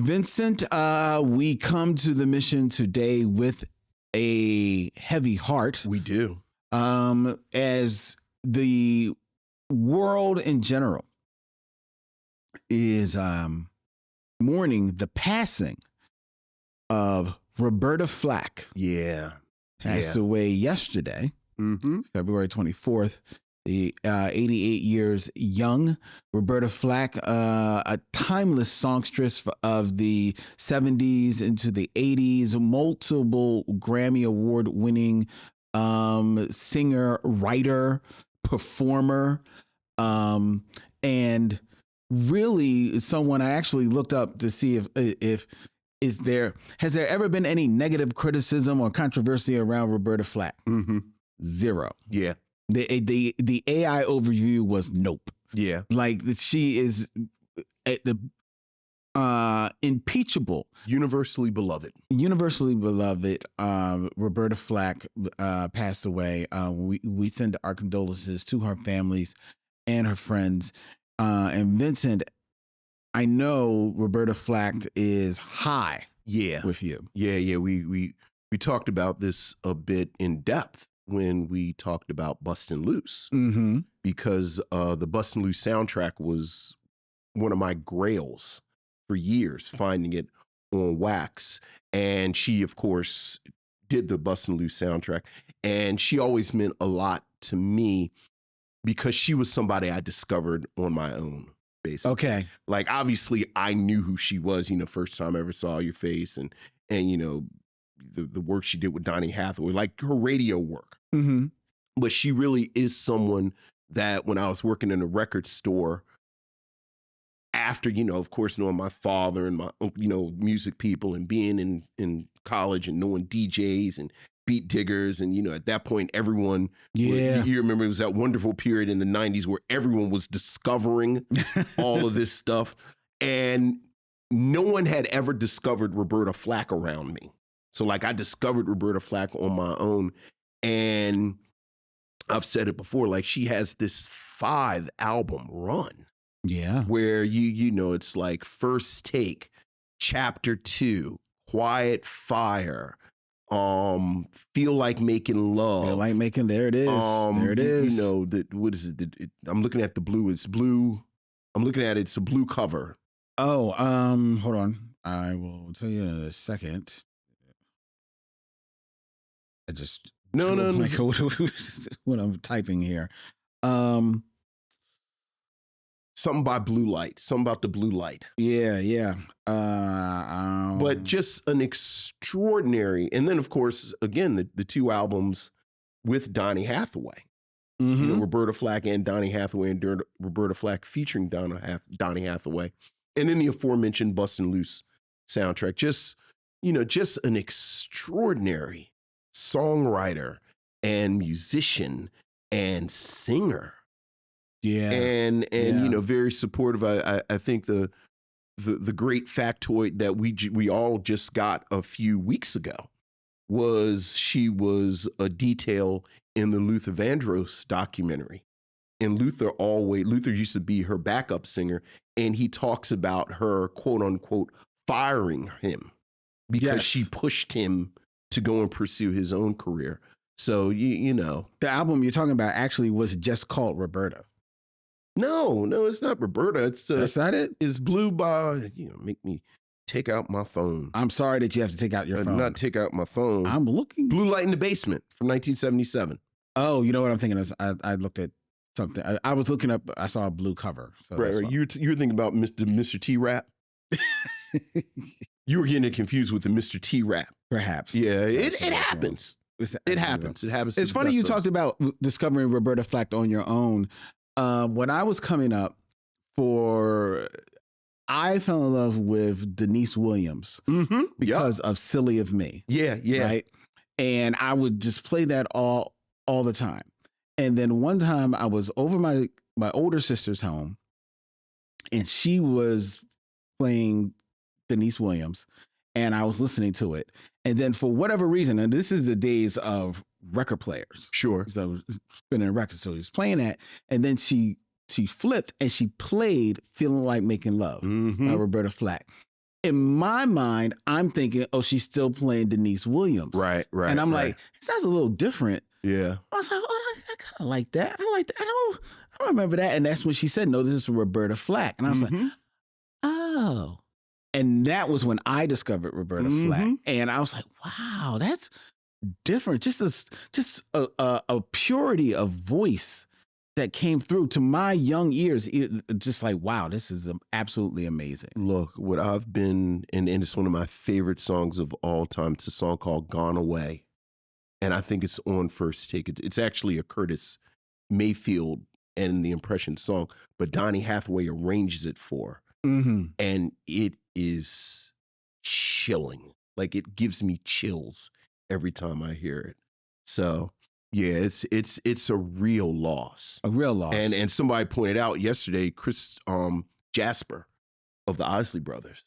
Vincent, we come to the mission today with a heavy heart. We do. As the world in general is mourning the passing of Roberta Flack. Yeah. Passed away yesterday, February 24th. The 88 years young Roberta Flack, a timeless songstress of the 70s into the 80s, multiple Grammy Award winning singer, writer, performer, and really someone I actually looked up to see if has there ever been any negative criticism or controversy around Roberta Flack? Zero. Yeah. The AI overview was nope. Yeah. Like she is impeachable. Universally beloved. Roberta Flack passed away. We send our condolences to her families and her friends. And Vincent, I know Roberta Flack is high. Yeah. With you. Yeah. We talked about this a bit in depth when we talked about Bustin' Loose, because the Bustin' Loose soundtrack was one of my grails for years, finding it on wax. And she, of course, did the Bustin' Loose soundtrack. And she always meant a lot to me because she was somebody I discovered on my own, basically. Okay. Like, obviously, I knew who she was, first time I ever saw Your Face and the work she did with Donny Hathaway, like her radio work. But she really is someone that when I was working in a record store, after, of course, knowing my father and my, music people and being in college and knowing DJs and beat diggers. And, at that point, everyone, you remember it was that wonderful period in the 90s where everyone was discovering all of this stuff. And no one had ever discovered Roberta Flack around me. So like I discovered Roberta Flack on my own, and I've said it before, like she has this 5-album run. Yeah. Where it's like First Take, Chapter 2, Quiet Fire, Feel Like Making Love. There it is. There it is. What is it? I'm looking at the blue. It's blue. I'm looking at it. It's a blue cover. Oh, hold on. I will tell you in a second. I just no. What I'm typing here. Something by Blue Light. Something about the Blue Light. Yeah. But just an extraordinary. And then, of course, again, the 2 albums with Donny Hathaway. Roberta Flack and Donny Hathaway, and Roberta Flack featuring Donny Hathaway. And then the aforementioned Bustin' Loose soundtrack. Just an extraordinary songwriter and musician and singer. Yeah. And very supportive. I think the great factoid that we all just got a few weeks ago was she was a detail in the Luther Vandross documentary. And Luther used to be her backup singer, and he talks about her, quote unquote, firing him because she pushed him to go and pursue his own career. So, the album you're talking about actually was just called Roberta. No, it's not Roberta. That's not it? It's Blue by, make me take out my phone. I'm sorry that you have to take out your phone. Not take out my phone. I'm looking. Blue Light in the Basement from 1977. Oh, you know what I'm thinking of? I looked at something. I was looking up, I saw a blue cover. So right. You were thinking about Mr. T Rap? You were getting it confused with the Mr. T Rap. Perhaps. Yeah, it happens. It happens. It's funny you talked about discovering Roberta Flack on your own. When I was coming up, I fell in love with Denise Williams because of Silly of Me. Yeah. Right? And I would just play that all the time. And then one time I was over my older sister's home, and she was playing Denise Williams, and I was listening to it. And then for whatever reason, and this is the days of record players. Sure. So spinning records. So he was playing that. And then she flipped and she played Feeling Like Making Love by Roberta Flack. in my mind, I'm thinking, oh, she's still playing Denise Williams. Right. And I'm like, it sounds a little different. Yeah. I was like, oh, I kind of like that. I like that. I don't remember that. And that's when she said, no, this is Roberta Flack. And I was like, oh. And that was when I discovered Roberta Flack. And I was like, wow, that's different. Just a purity of voice that came through to my young ears. Just like, wow, this is absolutely amazing. Look, what I've been, and it's one of my favorite songs of all time. It's a song called Gone Away. And I think it's on First Take. It's actually a Curtis Mayfield and the Impression song, but Donny Hathaway arranges it for. And it is chilling. Like, it gives me chills every time I hear it. So yeah, it's a real loss. A real loss. And somebody pointed out yesterday, Chris Jasper of the Isley Brothers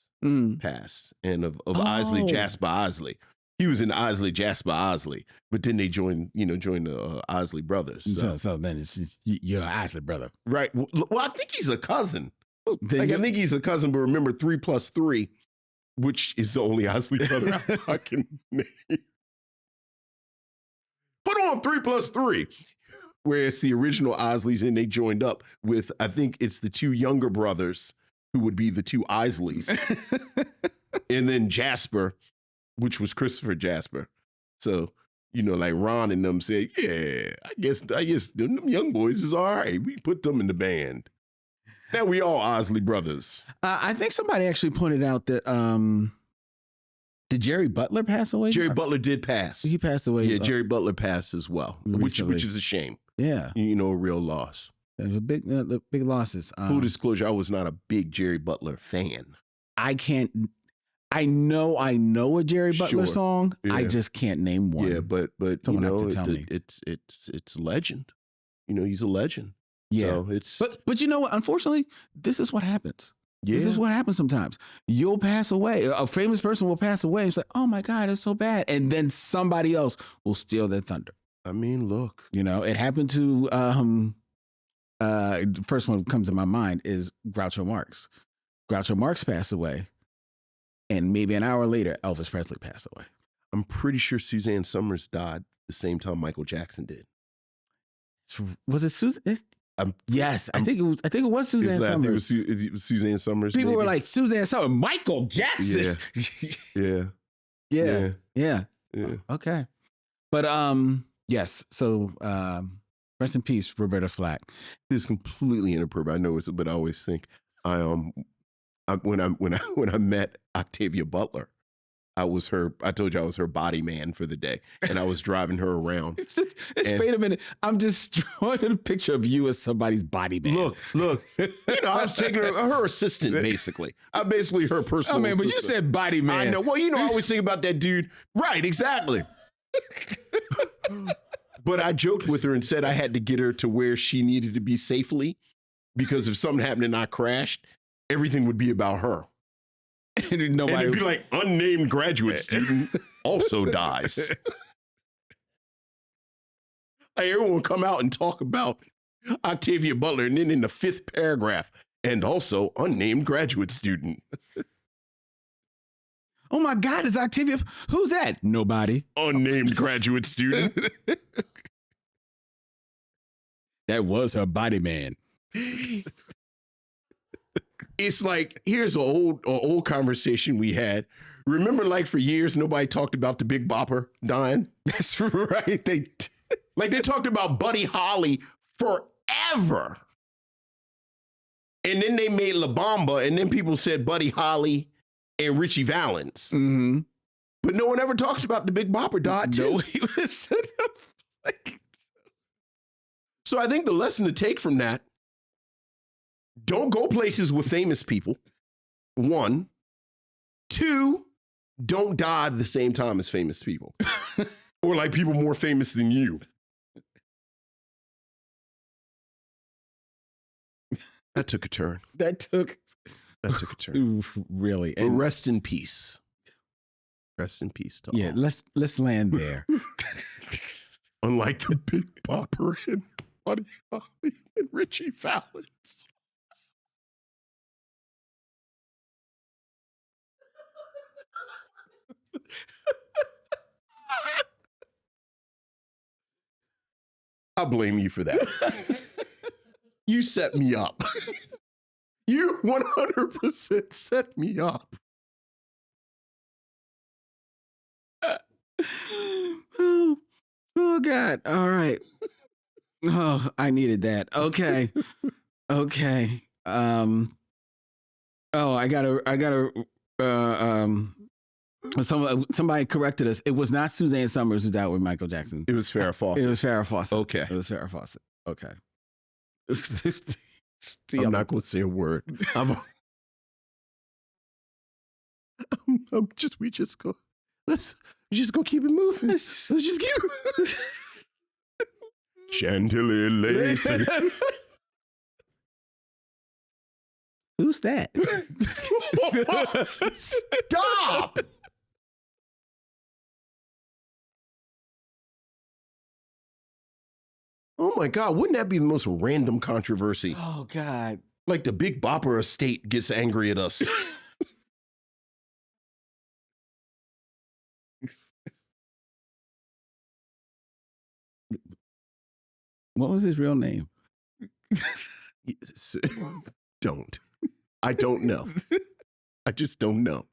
passed, and of Isley, Jasper Isley. He was in Isley, Jasper Isley, but then they joined the Isley Brothers. So then it's you're an Isley brother, right? Well, I think he's a cousin. I think he's a cousin, but remember 3 + 3, which is the only Isley brother I can name. Put on 3 + 3, where it's the original Isleys, and they joined up with, I think it's the 2 younger brothers who would be the 2 Isleys, and then Jasper, which was Christopher Jasper. So, like Ron and them said, yeah, I guess them young boys is all right. We put them in the band. Now we all Isley brothers. I think somebody actually pointed out that did Jerry Butler pass away? Jerry Butler did pass. He passed away. Yeah, Jerry Butler passed as well, which is a shame. Yeah, a real loss. The big losses. Full disclosure, I was not a big Jerry Butler fan. I know a Jerry Butler song. Yeah. I just can't name one. Yeah, but someone have to tell me. It's legend. He's a legend. Yeah, so it's but you know what? Unfortunately, this is what happens. Yeah. This is what happens sometimes. You'll pass away. A famous person will pass away. It's like, oh my God, it's so bad. And then somebody else will steal their thunder. I mean, look. It happened to, the first one that comes to my mind is Groucho Marx. Groucho Marx passed away. And maybe an hour later, Elvis Presley passed away. I'm pretty sure Suzanne Summers died the same time Michael Jackson did. Was it Susan? Yes, I think it was Suzanne Summers. I think it was Suzanne Summers. People were like, Suzanne Summers, Michael Jackson. Yeah. Yeah. Okay. But yes. So rest in peace, Roberta Flack. This is completely inappropriate. I know it's, but I always think when I met Octavia Butler, I told you I was her body man for the day, and I was driving her around. Wait a minute. I'm just drawing a picture of you as somebody's body man. Look. I was taking her assistant, basically. I'm basically her personal assistant. But you said body man. I know. Well, I always think about that dude. Right, exactly. But I joked with her and said I had to get her to where she needed to be safely, because if something happened and I crashed, everything would be about her. And it'd be like, unnamed graduate student also dies. Everyone would come out and talk about Octavia Butler, and then in the 5th paragraph, and also unnamed graduate student. Oh my God, is Octavia? Who's that? Nobody. Unnamed graduate student. That was her body man. It's like, here's an old conversation we had. Remember, like, for years, nobody talked about the Big Bopper dying? That's right. They talked about Buddy Holly forever. And then they made La Bamba, and then people said Buddy Holly and Richie Valens. Mm-hmm. But no one ever talks about the Big Bopper died, too. No, he was So I think the lesson to take from that, don't go places with famous people. 1. 2, don't die at the same time as famous people. Or like people more famous than you. That took a turn. That took a turn. Really. And rest in peace. Rest in peace to all. Let's land there. Unlike the Big Bopper and Buddy Holly and Richie Valens. I'll blame you for that. You set me up. You 100% set me up. Oh God. All right. Oh, I needed that. Okay. Okay. Oh, I gotta somebody corrected us. It was not Suzanne Summers who died with Michael Jackson. It was Farrah Fawcett. It was Farrah Fawcett. Okay. It was Farrah Fawcett. Okay. I'm not going to say a word. We just go keep it moving. Let's just keep it moving. Chantilly lace. Who's that? Stop. Oh my God, wouldn't that be the most random controversy? Oh God. Like the Big Bopper estate gets angry at us. What was his real name? Don't. I don't know. I just don't know.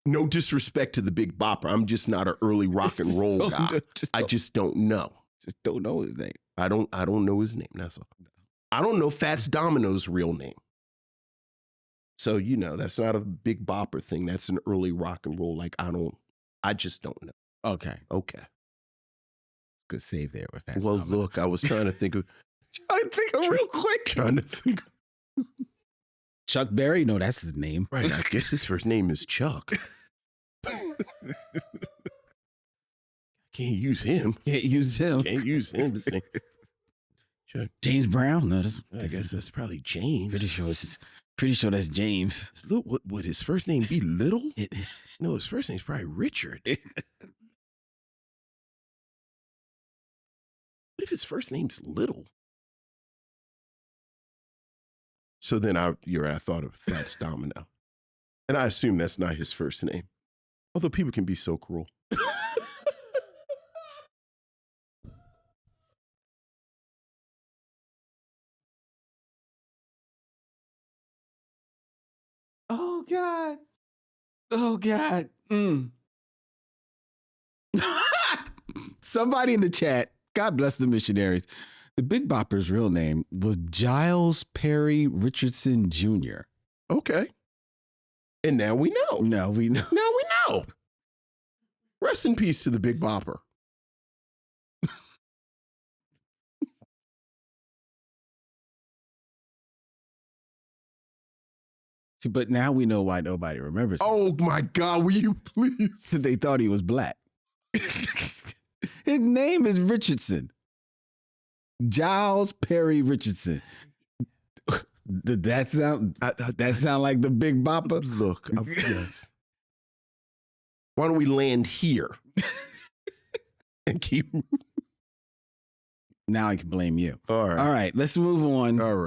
No disrespect to the Big Bopper. I'm just not an early rock and roll guy. I just don't know. Just don't know his name. I don't know his name. That's all. I don't know Fats Domino's real name. So, that's not a Big Bopper thing. That's an early rock and roll. I just don't know. Okay. Good save there with Fats Domino. Look, I was trying to think of real quick. Trying to think. Chuck Berry? No, that's his name. Right. I guess his first name is Chuck. Can't use him. Can't use him. His name. Chuck. James Brown? No, I guess that's probably James. Pretty sure that's James. Would his first name be Little? No, his first name's probably Richard. What if his first name's Little? So then I thought of Fats Domino. And I assume that's not his first name. Although people can be so cruel. Oh God. Somebody in the chat, God bless the missionaries. The Big Bopper's real name was Giles Perry Richardson Jr. Okay. And now we know. Now we know. Rest in peace to the Big Bopper. See, but now we know why nobody remembers him. Oh my God, will you please? Because they thought he was black. His name is Richardson. Giles Perry Richardson. Did that sound like the Big Bopper? Look, yes. Why don't we land here and keep? Now I can blame you. All right. All right, let's move on. All right.